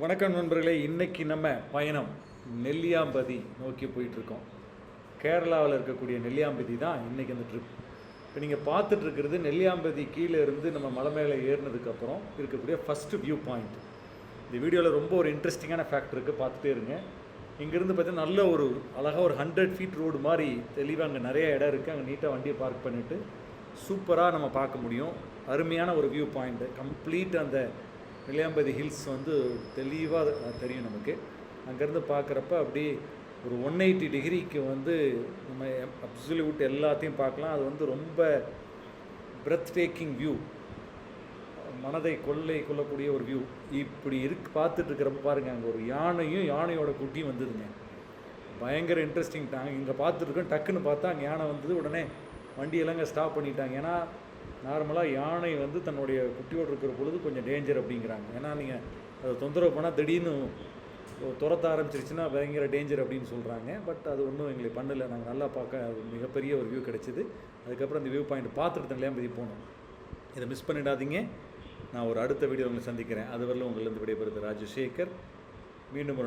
வணக்கம் நண்பர்களே. இன்றைக்கி நம்ம பயணம் நெல்லியாம்பதி நோக்கி போயிட்டுருக்கோம். கேரளாவில் இருக்கக்கூடிய நெல்லியாம்பதி தான் இன்றைக்கி அந்த ட்ரிப். இப்போ நீங்கள் பார்த்துட்ருக்கிறது நெல்லியாம்பதி கீழே இருந்து நம்ம மலை மேலே ஏறினதுக்கப்புறம் இருக்கக்கூடிய ஃபஸ்ட்டு வியூ பாயிண்ட். இந்த வீடியோவில் ரொம்ப ஒரு இன்ட்ரெஸ்டிங்கான ஃபேக்ட் இருக்குது, பார்த்துட்டே இருங்க. இங்கேருந்து பார்த்தீங்கன்னா நல்ல ஒரு அழகாக ஒரு 100 ஃபீட் ரோடு மாதிரி தெளிவாக அங்கே நிறைய இடம் இருக்குது. அங்கே நீட்டாக வண்டியை பார்க் பண்ணிவிட்டு சூப்பராக நம்ம பார்க்க முடியும். அருமையான ஒரு வியூ பாயிண்ட்டு. கம்ப்ளீட் அந்த நெல்லியாம்பதி ஹில்ஸ் வந்து தெளிவாக தெரியும் நமக்கு. அங்கேருந்து பார்க்குறப்ப அப்படியே ஒரு 180 டிகிரிக்கு வந்து நம்ம அப்சல்யூட் எல்லாத்தையும் பார்க்கலாம். அது வந்து ரொம்ப பிரெத் டேக்கிங் வியூ, மனதை கொள்ளக்கூடிய ஒரு வியூ. இப்படி பார்த்துட்டு இருக்கிறப்ப பாருங்கள், அங்கே ஒரு யானையோட குட்டியும் வந்ததுங்க. பயங்கர இன்ட்ரெஸ்டிங். இங்கே பார்த்துட்ருக்கோம், டக்குன்னு பார்த்தா அங்கே யானை வந்தது. உடனே வண்டியெல்லாம் இங்கே ஸ்டாப் பண்ணிட்டாங்க. ஏன்னா நார்மலாக யானை வந்து தன்னுடைய குட்டியோடு இருக்கிற பொழுது கொஞ்சம் டேஞ்சர் அப்படிங்கிறாங்க. ஏன்னா நீங்கள் அதை தொந்தரவு பண்ணால் திடீர்னு துரத்த ஆரம்பிச்சிருச்சுன்னா பயங்கர டேஞ்சர் அப்படின்னு சொல்கிறாங்க. பட் அது ஒன்றும் எங்களை பண்ணலை. நாங்கள் நல்லா பார்க்க மிகப்பெரிய ஒரு வியூ கிடச்சிது. அதுக்கப்புறம் அந்த வியூ பாயிண்ட் பார்த்துட்டு நெல்லியாம்பதி போனோம். இதை மிஸ் பண்ணிடாதீங்க. நான் ஒரு அடுத்த வீடியோ உங்களை சந்திக்கிறேன். அதுவரையிலும் உங்களிருந்து விடைபெறுது ராஜசேகர். மீண்டும் ஒரு